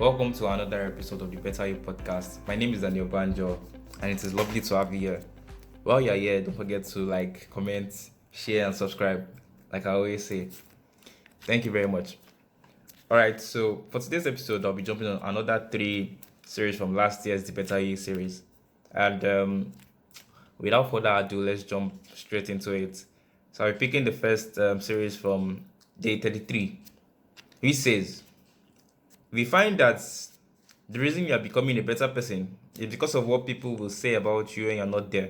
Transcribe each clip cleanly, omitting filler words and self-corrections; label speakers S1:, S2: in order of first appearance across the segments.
S1: Welcome to another episode of the Better You podcast. My name is Daniel Banjo, and it is lovely to have you here. While you're here, don't forget to comment, share, and subscribe. Like I always say, thank you very much. All right, so for today's episode, I'll be jumping on another three series from last year's The Better You series, and without further ado, let's jump straight into it. So I'll be picking the first series from day 33, which says, we find that the reason you are becoming a better person is because of what people will say about you when you're not there.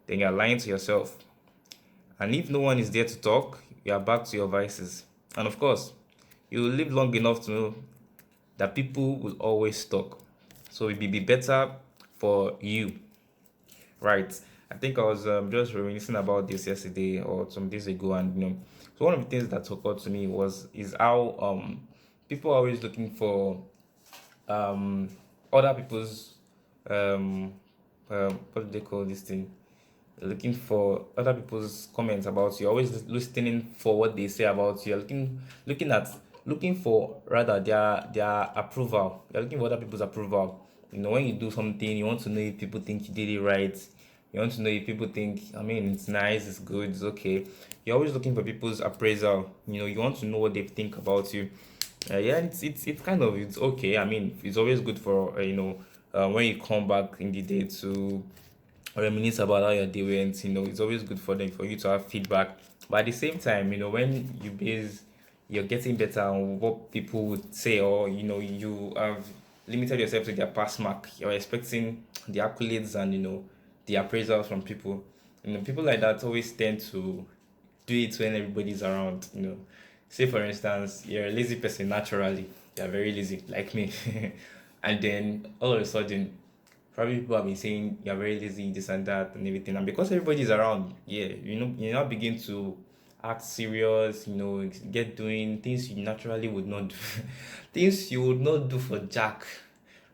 S1: Then you're lying to yourself. And if no one is there to talk, you are back to your vices. And of course, you will live long enough to know that people will always talk. So it will be better for you. Right. I think I was just reminiscing about this yesterday or some days ago, and so one of the things that occurred to me is how people are always looking for um other people's what do they call this thing? Looking for other people's comments about you. Always listening for what they say about you. You're looking for rather their approval. You're looking for other people's approval. When you do something, you want to know if people think you did it right. You want to know if people think, it's nice, it's good, it's okay. You're always looking for people's appraisal. You want to know what they think about you. Yeah, it's kind of it's okay. It's always good for when you come back in the day to reminisce about how your day went. It's always good for you to have feedback. But at the same time, when you're getting better on what people would say, or you have limited yourself to their pass mark. You're expecting the accolades and the appraisals from people. People like that always tend to do it when everybody's around. Say for instance, you're a lazy person naturally. You're very lazy, like me, and then all of a sudden, probably people have been saying you're very lazy, this and that, and everything. And because everybody's around, yeah, you now begin to act serious. Get doing things you naturally would not do, things you would not do for Jack,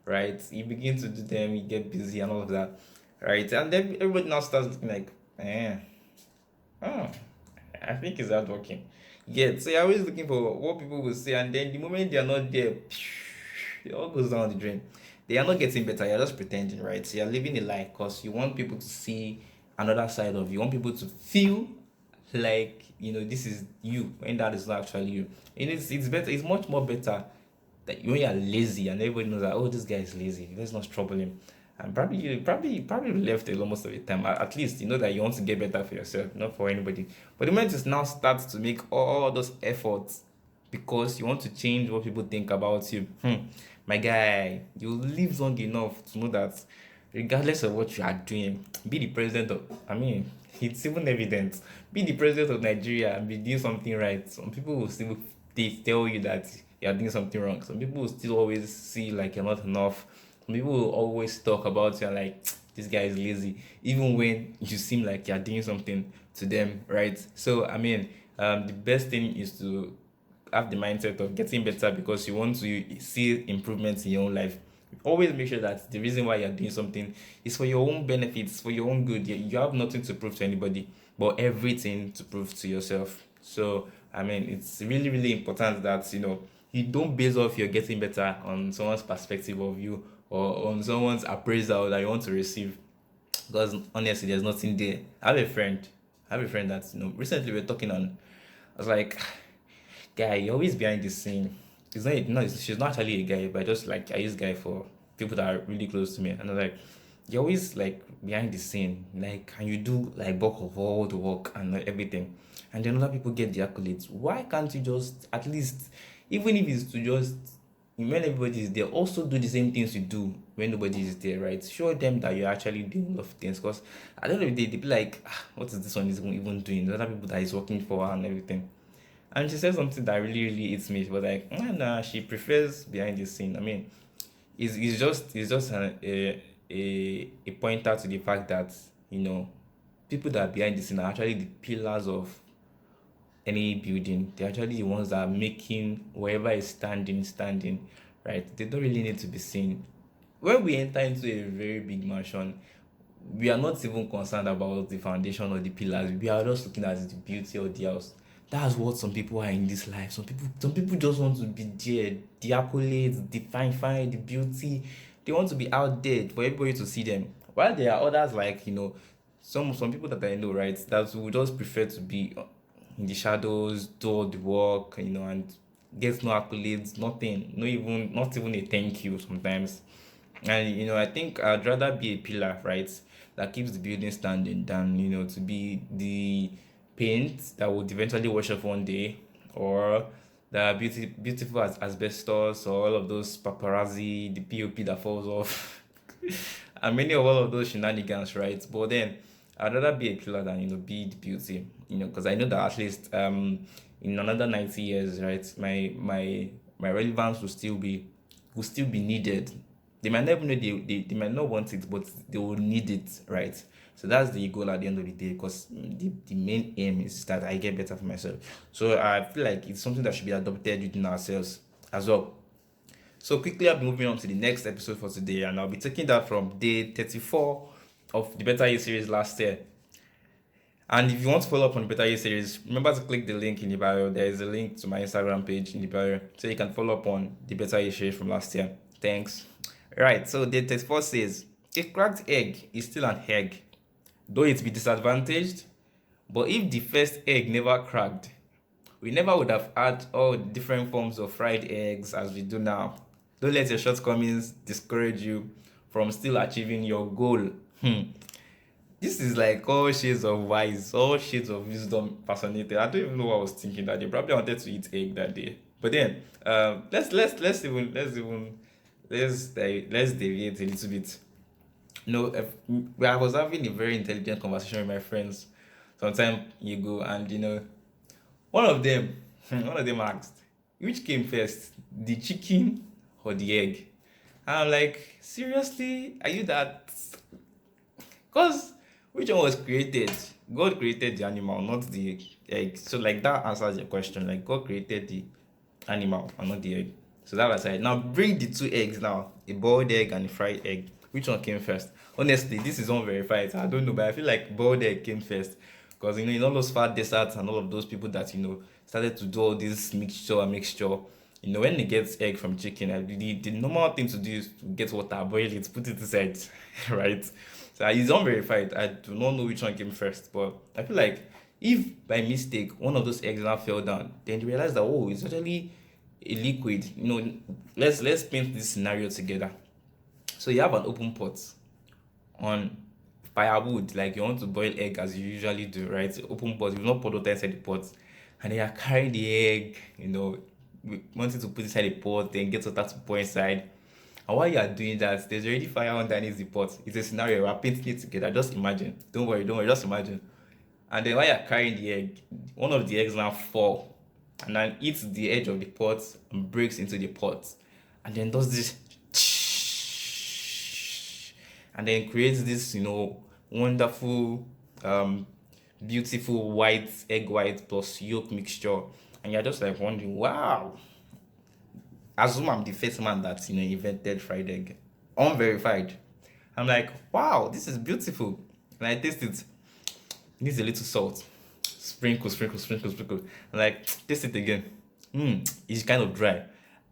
S1: right? You begin to do them, you get busy and all of that, right? And then everybody now starts looking like, oh, I think it's not working. Yeah, so you're always looking for what people will say, and then the moment they are not there, it all goes down the drain. They are not getting better, you're just pretending, right? So you're living a lie because you want people to see another side of you. You want people to feel like this is you when that is not actually you. And it's better, it's much more better that when you're lazy and everybody knows that, oh, this guy is lazy, let's not trouble him. And probably left alone most of the time. At least you know that you want to get better for yourself, not for anybody. But the moment you now start to make all those efforts because you want to change what people think about you, my guy, you live long enough to know that regardless of what you are doing, be the president of, it's even evident, be the president of Nigeria and be doing something right. Some people will still they tell you that you're doing something wrong. Some people will still always see like you're not enough. Some people will always talk about you and like, this guy is lazy, even when you seem like you're doing something to them, right? So the best thing is to have the mindset of getting better because you want to see improvements in your own life. Always make sure that the reason why you're doing something is for your own benefits, for your own good. You have nothing to prove to anybody, but everything to prove to yourself. So it's really, really important that you don't base off your getting better on someone's perspective of you or on someone's appraisal that you want to receive. Because honestly, there's nothing there. I have a friend that recently we are talking on. I was like, guy, you're always behind the scene. It's not, no, she's not actually a guy, but just like I use guy for people that are really close to me. And I'm like, you're always like behind the scene, like, and you do like bulk of all the work and everything. And then other people get the accolades. Why can't you just at least, even if it's to just when everybody is there, also do the same things you do when nobody is there, right? Show them that you're actually doing a lot of things. Because at the end of the day, they be like, what is this one is even doing? The other people that is working for her and everything. And she said something that really, really hits me. She was like, nah, she prefers behind the scene. It's just a pointer to the fact that, people that are behind the scene are actually the pillars of any building. They're actually the ones that are making wherever is standing, right? They don't really need to be seen. When we enter into a very big mansion, we are not even concerned about the foundation or the pillars. We are just looking at the beauty of the house. That's what some people are in this life. Some people just want to be there, the accolades, the fine, the beauty. They want to be out there for everybody to see them. While there are others like some people that I know, right, that would just prefer to be in the shadows, do all the work, and get no accolades, nothing, not even a thank you sometimes. And I think I'd rather be a pillar, right, that keeps the building standing than to be the paint that would eventually wash off one day, or the beautiful as asbestos, or all of those paparazzi, the POP that falls off, and many of all of those shenanigans, right? But then I'd rather be a pillar than be the beauty, because I know that at least in another 90 years, right, my relevance will still be needed. They might never know they might not want it, but they will need it, right? So that's the goal at the end of the day, because the main aim is that I get better for myself. So I feel like it's something that should be adopted within ourselves as well. So quickly, I'll be moving on to the next episode for today, and I'll be taking that from day 34 of the Better You series last year. And if you want to follow up on the Better You series, remember to click the link in the bio. There is a link to my Instagram page in the bio, so you can follow up on the Better You series from last year. Thanks. Right, so day 34 says, a cracked egg is still an egg, though it be disadvantaged. But if the first egg never cracked, we never would have had all the different forms of fried eggs as we do now. Don't let your shortcomings discourage you from still achieving your goal. This is like all shades of wise, all shades of wisdom personated. I don't even know what I was thinking that day. Probably wanted to eat egg that day. But then, let's deviate a little bit. I was having a very intelligent conversation with my friends some time ago, and one of them, one of them asked, which came first, the chicken or the egg? And I'm like, seriously, are you that? Because which one was created? God created the animal, not the egg. So like that answers your question. Like God created the animal and not the egg. So that was it. Now bring the two eggs now, a boiled egg and a fried egg. Which one came first? Honestly, this is unverified. I don't know, but I feel like boiled egg came first. Because in all those fat desserts and all of those people that started to do all this mixture. When they get egg from chicken, the normal thing to do is to get water, boil it, put it inside, right? So it's unverified. I do not know which one came first, but I feel like if by mistake one of those eggs now fell down, then you realize that it's actually a liquid. Let's paint this scenario together. So you have an open pot on firewood, like you want to boil egg as you usually do, right? Open pot, you've not poured water inside the pot, and then you're carrying the egg, wanting to put inside the pot, then get water to pour inside. And while you are doing that, there's already fire underneath the pot. It's a scenario, we're painting it together. Just imagine. Don't worry, just imagine. And then while you're carrying the egg, one of the eggs now fall and then hits the edge of the pot and breaks into the pot. And then does this and then creates this, wonderful, beautiful white egg white plus yolk mixture. And you're just like wondering, wow. Assume I'm the first man that invented fried egg, unverified. I'm like, wow, this is beautiful. And I taste it. It needs a little salt. Sprinkle. I'm like, taste it again. It's kind of dry.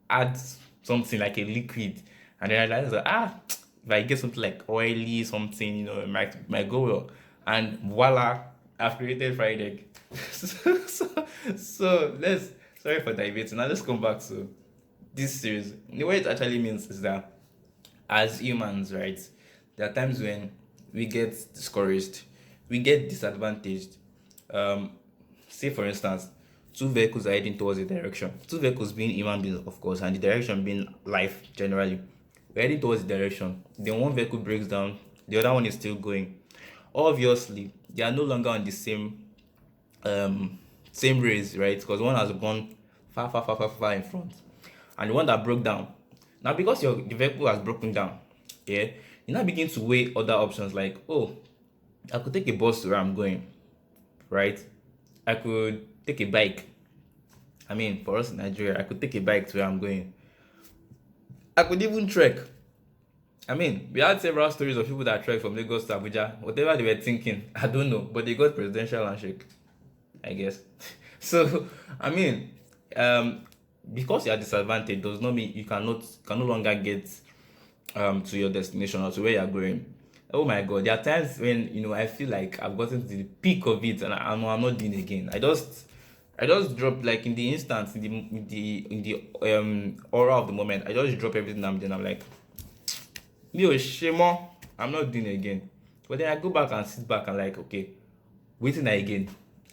S1: Add something like a liquid, and then I realize that if I get something like oily, something it might go well. And voila, I've created fried egg. so let's sorry for deviating. Now let's come back to this series. What it actually means is that as humans, right, there are times when we get discouraged, we get disadvantaged. Say for instance, two vehicles are heading towards a direction. Two vehicles being human beings, of course, and the direction being life generally. We're heading towards the direction. Then one vehicle breaks down, the other one is still going. Obviously, they are no longer on the same race, right? Because one has gone far in front, and the one that broke down. Now, because the vehicle has broken down, yeah, you now begin to weigh other options like, I could take a bus to where I'm going, right? I could take a bike. I mean, for us in Nigeria, I could take a bike to where I'm going. I could even trek. I mean, we had several stories of people that trek from Lagos to Abuja. Whatever they were thinking, I don't know, but they got presidential handshake, I guess. So I mean, um, because you are disadvantaged does not mean you can no longer get to your destination or to where you're going. Oh my god, there are times when I feel like I've gotten to the peak of it and I know I'm not doing again. I just drop like in the instant, in the aura of the moment. I just drop everything I'm doing. I'm like, yo, shemo, I'm not doing it again. But then I go back and sit back and like, okay, waiting again.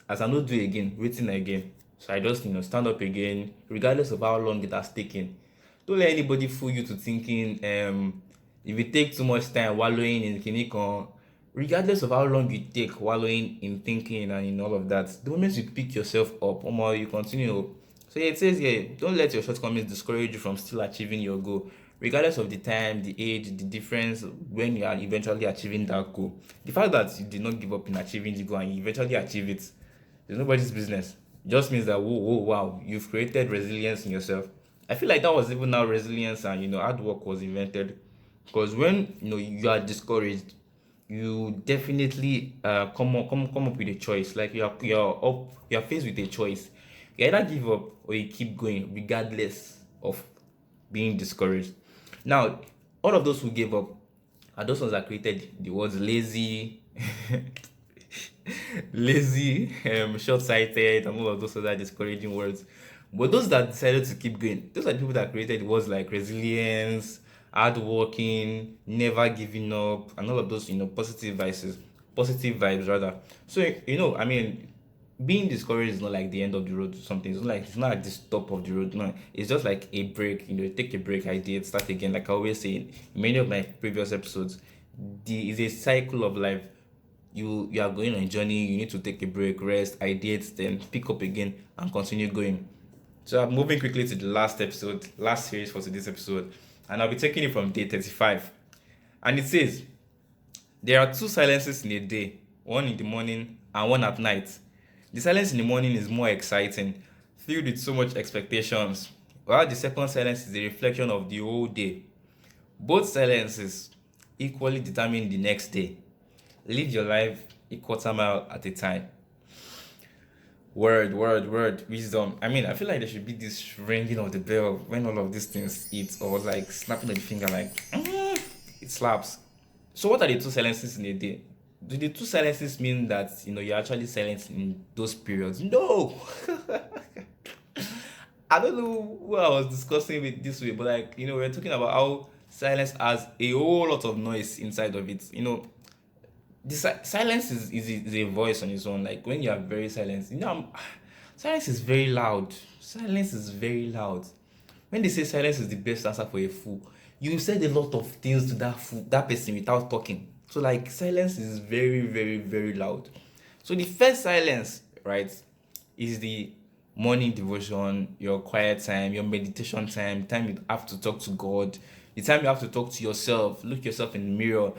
S1: As I not do again, waiting again. So I just stand up again, regardless of how long it has taken. Don't let anybody fool you to thinking if you take too much time wallowing in kinikon, regardless of how long you take wallowing in thinking and in all of that, the moment you pick yourself up, you continue. So it says here, don't let your shortcomings discourage you from still achieving your goal, regardless of the time, the age, the difference when you are eventually achieving that goal. The fact that you did not give up in achieving the goal and you eventually achieve it, it's nobody's business. It just means that whoa, whoa, wow, you've created resilience in yourself. I feel like that was even how resilience and hard work was invented. Because when you are discouraged, you definitely come up with a choice. Like you're faced with a choice. You either give up or you keep going, regardless of being discouraged. Now, all of those who gave up are those ones that created the words lazy, lazy, short-sighted, and all of those other discouraging words. But those that decided to keep going, those are the people that created words like resilience, hardworking, never giving up, and all of those, positive vibes rather. So I mean, being discouraged is not like the end of the road or something. It's not like the stop of the road. No, it's just like a break. Take a break. I did start again. Like I always say in many of my previous episodes, the is a cycle of life. You are going on a journey. You need to take a break, rest, ideate, then pick up again and continue going. So I'm moving quickly to the last series for today's episode, and I'll be taking it from day 35. And it says, there are two silences in a day, one in the morning and one at night. The silence in the morning is more exciting, filled with so much expectations, while the second silence is a reflection of the whole day. Both silences equally determine the next day. Live your life a quarter mile at a time. Word, wisdom. I mean, I feel like there should be this ringing of the bell when all of these things hit, or like snapping of the finger, like it slaps. So, what are the two silences in a day? Do the two silences mean that you're actually silent in those periods? No. I don't know who I was discussing with this way, but like we're talking about how silence has a whole lot of noise inside of it. The silence is a voice on its own. Like when you are very silent, silence is very loud. Silence is very loud. When they say silence is the best answer for a fool, you said a lot of things to that fool, that person without talking. So like silence is very, very, very loud. So the first silence, right, is the morning devotion, your quiet time, your meditation time you have to talk to God, the time you have to talk to yourself, look yourself in the mirror.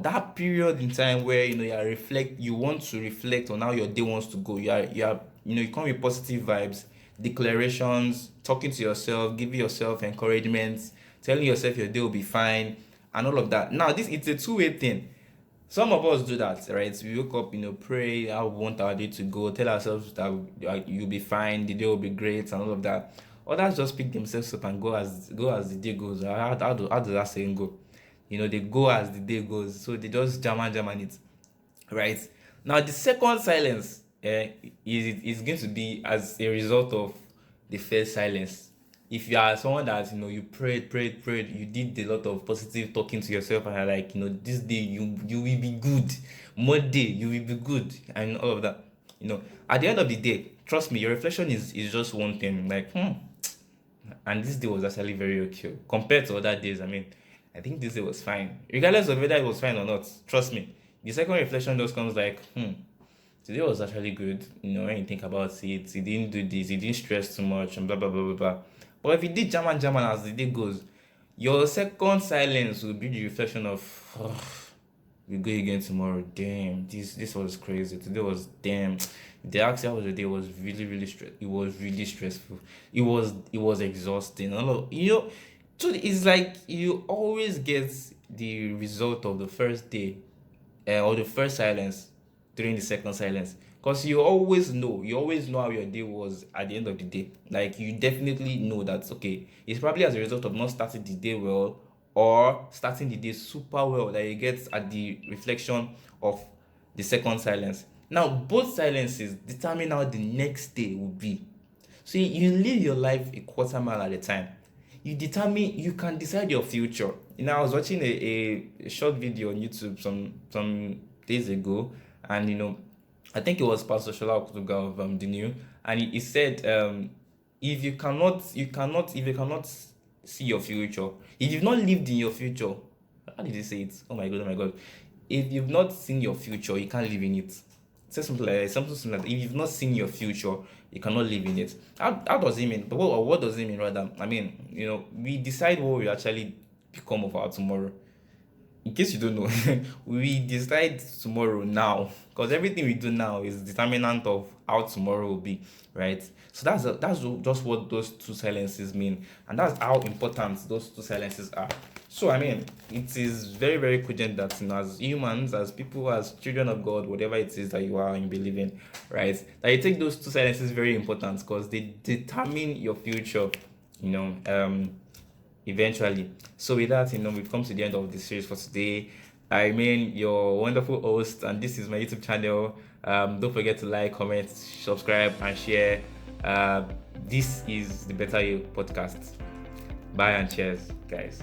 S1: That period in time where you want to reflect on how your day wants to go. You come with positive vibes, declarations, talking to yourself, giving yourself encouragement, telling yourself your day will be fine, and all of that. Now, this it's a two-way thing. Some of us do that, right? We wake up, pray how we want our day to go, tell ourselves that you'll be fine, the day will be great, and all of that. Others just pick themselves up and go as the day goes. How does that saying go? They go as the day goes, so they just jam on it, right? Now, the second silence is going to be as a result of the first silence. If you are someone that you prayed, you did a lot of positive talking to yourself, and you're like, this day you will be good, Monday you will be good, and all of that. At the end of the day, trust me, your reflection is just one thing. Like, and this day was actually very okay compared to other days. I mean, I think this day was fine, regardless of whether it was fine or not. Trust me, the second reflection just comes like, today was actually good. When you think about it, he didn't do this, he didn't stress too much, and blah blah blah blah blah. But if you did German as the day goes, your second silence will be the reflection of, we go again tomorrow. Damn, this was crazy. Today was damn. The actual of the day was really really stress. It was really stressful. It was exhausting. So it's like you always get the result of the first day, or the first silence during the second silence. Because you always know how your day was at the end of the day. Like, you definitely know that, okay, it's probably as a result of not starting the day well, or starting the day super well, that you get at the reflection of the second silence. Now, both silences determine how the next day will be. So you live your life a quarter mile at a time. You can decide your future. I was watching a short video on YouTube some days ago, and I think it was Pastor Shola Okutuga of the New, and he said, if you cannot see your future, if you've not lived in your future, how did he say it? Oh my god, oh my god. If you've not seen your future, you can't live in it. Say something like that, something similar. If you've not seen your future, you cannot live in it. How does it mean? But what does it mean rather? I mean, we decide what we actually become of our tomorrow. In case you don't know, we decide tomorrow now, because everything we do now is determinant of how tomorrow will be, right? So that's just what those two silences mean, and that's how important those two silences are. So I mean, it is very very cogent that, as humans, as people, as children of God, whatever it is that you are and believe in, right, that you take those two silences very important, because they determine your future. you know um eventually. So with that, we've come to the end of the series for today. I mean, your wonderful host, and this is my YouTube channel. Don't forget to like, comment, subscribe, and share. This is the Better You podcast. Bye and cheers, guys.